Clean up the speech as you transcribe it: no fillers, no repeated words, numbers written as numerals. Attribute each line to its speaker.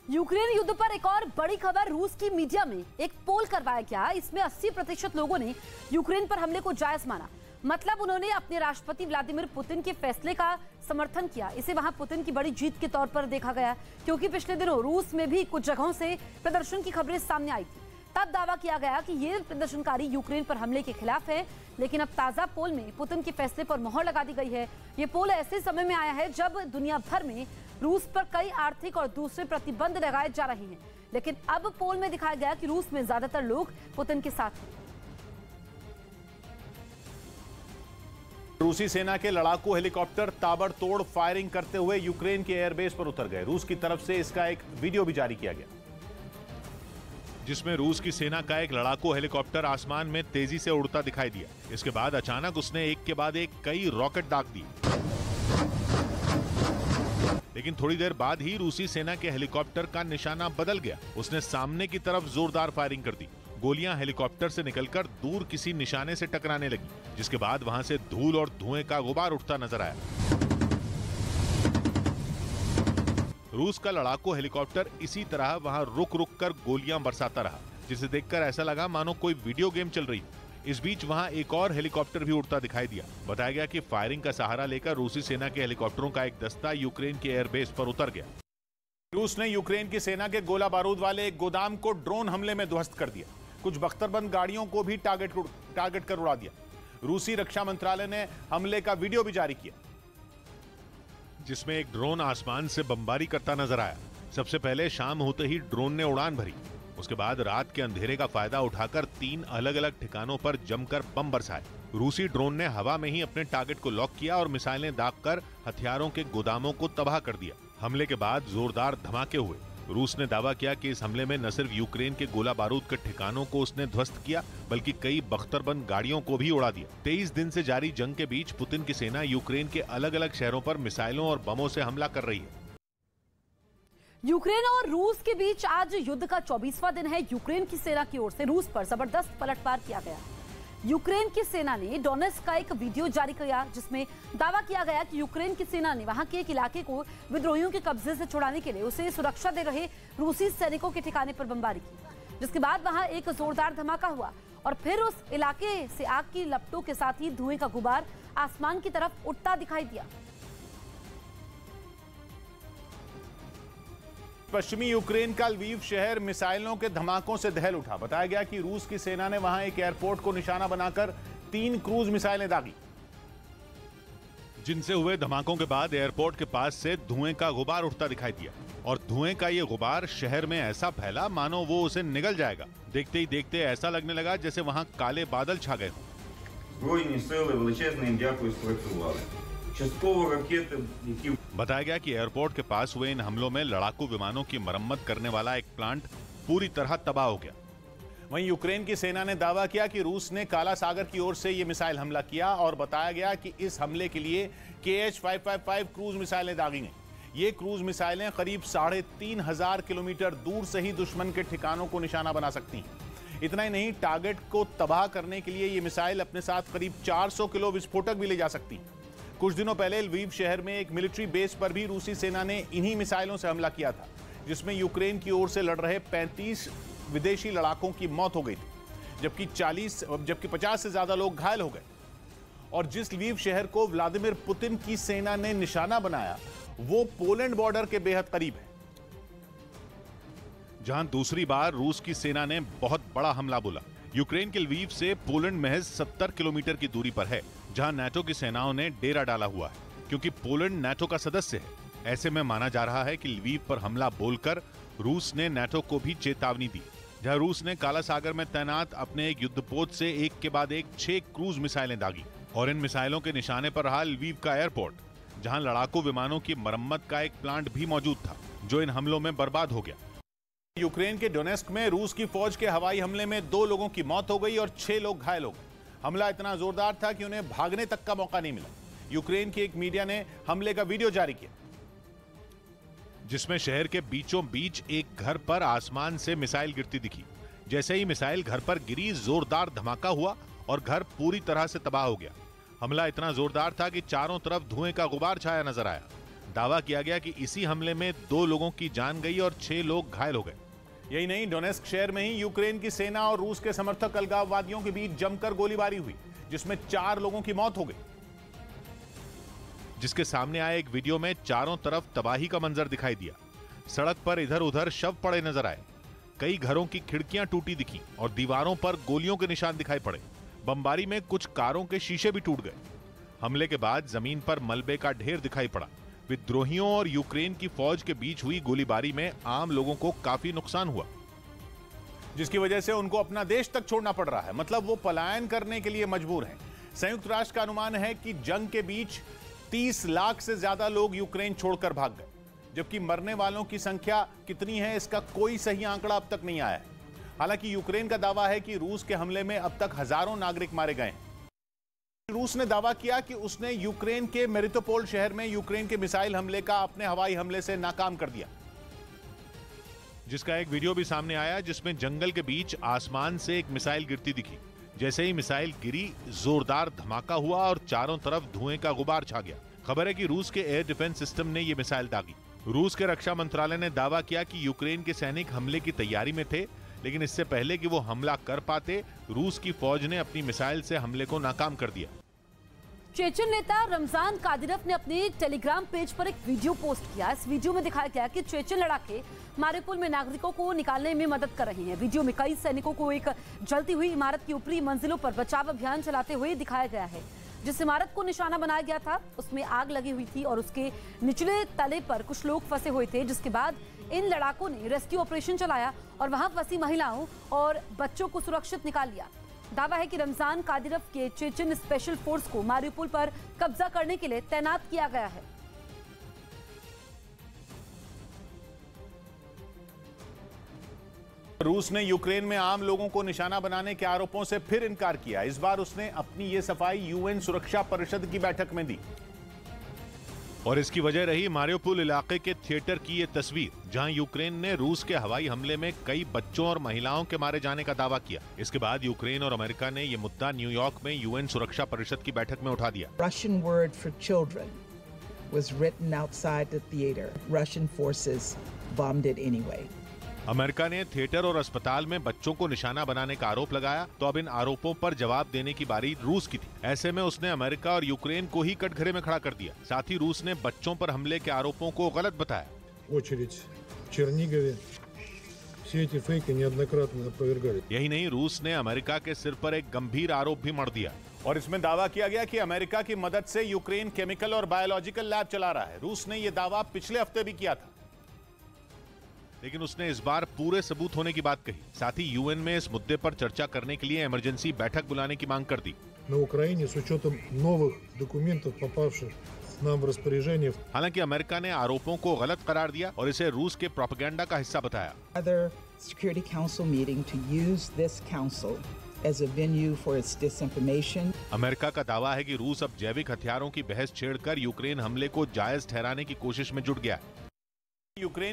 Speaker 1: Ukraine युद्ध पर एक और बड़ी खबर। रूस की मीडिया में एक पोल करवाया गया। इसमें 80% लोगों ने यूक्रेन पर हमले को जायज माना। मतलब उन्होंने अपने राष्ट्रपति व्लादिमीर पुतिन के फैसले का समर्थन किया। इसे वहां पुतिन की बड़ी जीत के तौर पर देखा गया, क्योंकि पिछले दिनों रूस में भी कुछ जगहों से प्रदर्शन की खबरें सामने आई थी। तब दावा किया गया कि ये प्रदर्शनकारी यूक्रेन पर हमले के खिलाफ है, लेकिन अब ताजा पोल में पुतिन के फैसले पर मोहर लगा दी गई है। ये पोल ऐसे समय में आया है जब दुनिया भर में रूस पर कई आर्थिक और दूसरे प्रतिबंध लगाए जा रहे हैं, लेकिन अब पोल में दिखाया गया कि रूस में ज्यादातर लोग पुतिन के साथ हैं।
Speaker 2: रूसी सेना के लड़ाकू हेलीकॉप्टर ताबड़तोड़ फायरिंग करते हुए यूक्रेन के एयरबेस पर उतर गए। रूस की तरफ से इसका एक वीडियो भी जारी किया गया,
Speaker 3: जिसमें रूस की सेना का एक लड़ाकू हेलीकॉप्टर आसमान में तेजी से उड़ता दिखाई दिया। इसके बाद अचानक उसने एक के बाद एक कई रॉकेट दाग दिए, लेकिन थोड़ी देर बाद ही रूसी सेना के हेलीकॉप्टर का निशाना बदल गया। उसने सामने की तरफ जोरदार फायरिंग कर दी। गोलियां हेलीकॉप्टर से निकलकर दूर किसी निशाने से टकराने लगी, जिसके बाद वहां से धूल और धुएं का गुबार उठता नजर आया। रूस का लड़ाकू हेलीकॉप्टर इसी तरह वहां रुक रुक कर गोलियां बरसाता रहा, जिसे देखकर ऐसा लगा मानो कोई वीडियो गेम चल रही। इस बीच वहां एक और हेलीकॉप्टर भी उड़ता दिखाई दिया। बताया गया कि फायरिंग का सहारा लेकर रूसी सेना के हेलीकॉप्टरों का एक दस्ता यूक्रेन के एयरबेस पर उतर गया।
Speaker 2: रूस ने यूक्रेन की सेना के गोला बारूद वाले एक गोदाम को ड्रोन हमले में ध्वस्त कर दिया। कुछ बख्तरबंद गाड़ियों को भी टारगेट कर उड़ा दिया। रूसी रक्षा मंत्रालय ने हमले का वीडियो भी जारी किया,
Speaker 3: जिसमें एक ड्रोन आसमान से बमबारी करता नजर आया। सबसे पहले शाम होते ही ड्रोन ने उड़ान भरी। उसके बाद रात के अंधेरे का फायदा उठाकर 3 अलग अलग ठिकानों पर जमकर बम बरसाए। रूसी ड्रोन ने हवा में ही अपने टारगेट को लॉक किया और मिसाइलें दागकर हथियारों के गोदामों को तबाह कर दिया। हमले के बाद जोरदार धमाके हुए। रूस ने दावा किया कि इस हमले में न सिर्फ यूक्रेन के गोला बारूद के ठिकानों को उसने ध्वस्त किया, बल्कि कई बख्तरबंद गाड़ियों को भी उड़ा दिया। 23 दिन से जारी जंग के बीच पुतिन की सेना यूक्रेन के अलग अलग शहरों पर मिसाइलों और बमों से हमला कर रही है।
Speaker 1: यूक्रेन और रूस के बीच आज युद्ध का 24वां दिन है। यूक्रेन की सेना की ओर से रूस पर जबरदस्त पलटवार किया गया। यूक्रेन की सेना ने डोनेट्स्क का एक वीडियो जारी किया, जिसमें दावा किया गया कि यूक्रेन की सेना ने वहां के एक इलाके को विद्रोहियों के कब्जे से छुड़ाने के लिए उसे सुरक्षा दे रहे रूसी सैनिकों के ठिकाने पर बमबारी की, जिसके बाद वहां एक जोरदार धमाका हुआ और फिर उस इलाके से आग की लपटों के साथ ही धुएं का गुबार आसमान की तरफ उठता दिखाई दिया।
Speaker 2: पश्चिमी यूक्रेन का लवीव शहर मिसाइलों के धमाकों से दहल उठा। बताया गया कि रूस की सेना ने वहां एक एयरपोर्ट को निशाना बनाकर 3 क्रूज मिसाइलें दागी,
Speaker 3: जिनसे हुए धमाकों के बाद एयरपोर्ट के पास से धुएं का गुबार उठता दिखाई दिया और धुएं का ये गुबार शहर में ऐसा फैला मानो वो उसे निगल जाएगा। देखते ही देखते ऐसा लगने लगा जैसे वहां काले बादल छा गए हों। बताया गया कि एयरपोर्ट के पास हुए इन हमलों में लड़ाकू विमानों की मरम्मत करने वाला एक प्लांट पूरी तरह तबाह हो गया।
Speaker 2: वहीं यूक्रेन की सेना ने दावा किया कि रूस ने काला सागर की ओर से यह मिसाइल हमला किया और बताया गया कि इस हमले के लिए KH-555 क्रूज मिसाइलें दागी गईं। ये क्रूज मिसाइलें करीब 3500 किलोमीटर दूर से ही दुश्मन के ठिकानों को निशाना बना सकती हैं। इतना ही नहीं, टारगेट को तबाह करने के लिए ये मिसाइल अपने साथ करीब 400 किलो विस्फोटक भी ले जा सकती हैं। कुछ दिनों पहले लवीव शहर में एक मिलिट्री बेस पर भी रूसी सेना ने इन्हीं मिसाइलों से हमला किया था, जिसमें यूक्रेन की ओर से लड़ रहे 35 विदेशी लड़ाकों की मौत हो गई थी, जबकि 50 से ज्यादा लोग घायल हो गए। और जिस लवीव शहर को व्लादिमीर पुतिन की सेना ने निशाना बनाया, वो पोलैंड बॉर्डर के बेहद करीब है,
Speaker 3: जहां दूसरी बार रूस की सेना ने बहुत बड़ा हमला बोला। यूक्रेन के लवीव से पोलैंड महज 70 किलोमीटर की दूरी पर है, जहां नाटो की सेनाओं ने डेरा डाला हुआ है। क्योंकि पोलैंड नाटो का सदस्य है, ऐसे में माना जा रहा है कि लवीव पर हमला बोलकर रूस ने नाटो को भी चेतावनी दी। जहां रूस ने काला सागर में तैनात अपने एक युद्धपोत से एक के बाद एक 6 क्रूज मिसाइलें दागी और इन मिसाइलों के निशाने पर रहा लवीव का एयरपोर्ट, जहां लड़ाकू विमानों की मरम्मत का एक प्लांट भी मौजूद था, जो इन हमलों में बर्बाद हो गया।
Speaker 2: यूक्रेन के डोनेट्स्क में रूस की फौज के हवाई हमले में 2 लोगों की मौत हो गई और 6 लोग घायल हो गए। हमला इतना जोरदार था कि उन्हें भागने तक का मौका नहीं मिला। यूक्रेन की एक मीडिया ने हमले का वीडियो जारी किया,
Speaker 3: जिसमें शहर के बीचों बीच एक घर पर आसमान से मिसाइल गिरती दिखी। जैसे ही मिसाइल घर पर गिरी, जोरदार धमाका हुआ और घर पूरी तरह से तबाह हो गया। हमला इतना जोरदार था कि चारों तरफ धुएं का गुबार छाया नजर आया। दावा किया गया कि इसी हमले में 2 लोगों की जान गई और 6 लोग घायल हो गए।
Speaker 2: यही नहीं, डोनेस्क शहर में ही यूक्रेन की सेना और रूस के समर्थक अलगाववादियों के बीच जमकर गोलीबारी हुई, जिसमें 4 लोगों की मौत हो गई।
Speaker 3: जिसके सामने आए एक वीडियो में चारों तरफ तबाही का मंजर दिखाई दिया। सड़क पर इधर उधर शव पड़े नजर आए। कई घरों की खिड़कियां टूटी दिखी और दीवारों पर गोलियों के निशान दिखाई पड़े। बमबारी में कुछ कारों के शीशे भी टूट गए। हमले के बाद जमीन पर मलबे का ढेर दिखाई पड़ा। विद्रोहियों और यूक्रेन की फौज के बीच हुई गोलीबारी में आम लोगों को काफी नुकसान हुआ,
Speaker 2: जिसकी वजह से उनको अपना देश तक छोड़ना पड़ रहा है। मतलब वो पलायन करने के लिए मजबूर हैं। संयुक्त राष्ट्र का अनुमान है कि जंग के बीच 30 लाख से ज्यादा लोग यूक्रेन छोड़कर भाग गए, जबकि मरने वालों की संख्या कितनी है इसका कोई सही आंकड़ा अब तक नहीं आया है। हालांकि यूक्रेन का दावा है कि रूस के हमले में अब तक हजारों नागरिक मारे गए हैं। रूस ने दावा किया कि उसने यूक्रेन के मेरिटोपोल शहर में यूक्रेन के मिसाइल हमले का अपने हवाई हमले से नाकाम कर दिया,
Speaker 3: जिसका एक वीडियो भी सामने आया जिसमें जंगल के बीच आसमान से एक मिसाइल गिरती दिखी। जैसे ही मिसाइल गिरी, जोरदार धमाका हुआ और चारों तरफ धुएं का गुबार छा गया। खबर है कि रूस के एयर डिफेंस सिस्टम ने यह मिसाइल दागी। रूस के रक्षा मंत्रालय ने दावा किया कि यूक्रेन के सैनिक हमले की तैयारी में थे, लेकिन इससे पहले कि वो हमला कर पाते, रूस की फौज ने अपनी मिसाइल से हमले को नाकाम कर दिया।
Speaker 1: चेचन नेता रमजान कादिरोव ने अपने टेलीग्राम पेज पर एक वीडियो पोस्ट किया। इस वीडियो में दिखाया गया कि चेचन लड़ाके मारिउपोल में नागरिकों को निकालने में मदद कर रहे हैं। वीडियो में कई सैनिकों को एक जलती हुई इमारत की ऊपरी मंजिलों पर बचाव अभियान चलाते हुए दिखाया गया है। जिस इमारत को निशाना बनाया गया था उसमें आग लगी हुई थी और उसके निचले तले पर कुछ लोग फंसे हुए थे, जिसके बाद इन लड़ाकों ने रेस्क्यू ऑपरेशन चलाया और वहां फंसी महिलाओं और बच्चों को सुरक्षित निकाल लिया। दावा है कि रमजान कादिरोव के चेचन स्पेशल फोर्स को मारिउपोल पर कब्जा करने के लिए तैनात किया गया है।
Speaker 2: रूस ने यूक्रेन में आम लोगों को निशाना बनाने के आरोपों से फिर इनकार किया। इस बार उसने अपनी ये सफाई यूएन सुरक्षा परिषद की बैठक में दी।
Speaker 3: और इसकी वजह रही मारिउपोल इलाके के थिएटर की ये तस्वीर, जहां यूक्रेन ने रूस के हवाई हमले में कई बच्चों और महिलाओं के मारे जाने का दावा किया। इसके बाद यूक्रेन और अमेरिका ने ये मुद्दा न्यूयॉर्क में यूएन सुरक्षा परिषद की बैठक में उठा दिया।
Speaker 4: Russian word for children was written outside the theater. Russian forces bombed it anyway.
Speaker 3: America ने थिएटर और अस्पताल में बच्चों को निशाना बनाने का आरोप लगाया, तो अब इन आरोपों पर जवाब देने की बारी रूस की थी। ऐसे में उसने अमेरिका और यूक्रेन को ही कटघरे में खड़ा कर दिया। साथ ही रूस ने बच्चों पर हमले के आरोपों को गलत बताया। यही नहीं, रूस ने अमेरिका के सिर पर एक गंभीर आरोप भी मढ़ दिया
Speaker 2: और इसमें दावा किया गया कि अमेरिका की मदद से यूक्रेन केमिकल और बायोलॉजिकल लैब चला रहा है। रूस ने यह दावा पिछले हफ्ते भी किया था,
Speaker 3: लेकिन उसने इस बार पूरे सबूत होने की बात कही। साथ ही यूएन में इस मुद्दे पर चर्चा करने के लिए इमरजेंसी बैठक बुलाने की मांग कर दी। हालांकि अमेरिका ने आरोपों को गलत करार दिया और इसे रूस के प्रोपेगेंडा का हिस्सा बताया।
Speaker 4: Security Council meeting to use this council as a venue for its disinformation.
Speaker 3: America का दावा है कि रूस अब जैविक हथियारों की बहस छेड़कर यूक्रेन हमले को जायज ठहराने की कोशिश में जुट गया है।
Speaker 2: यूक्रेन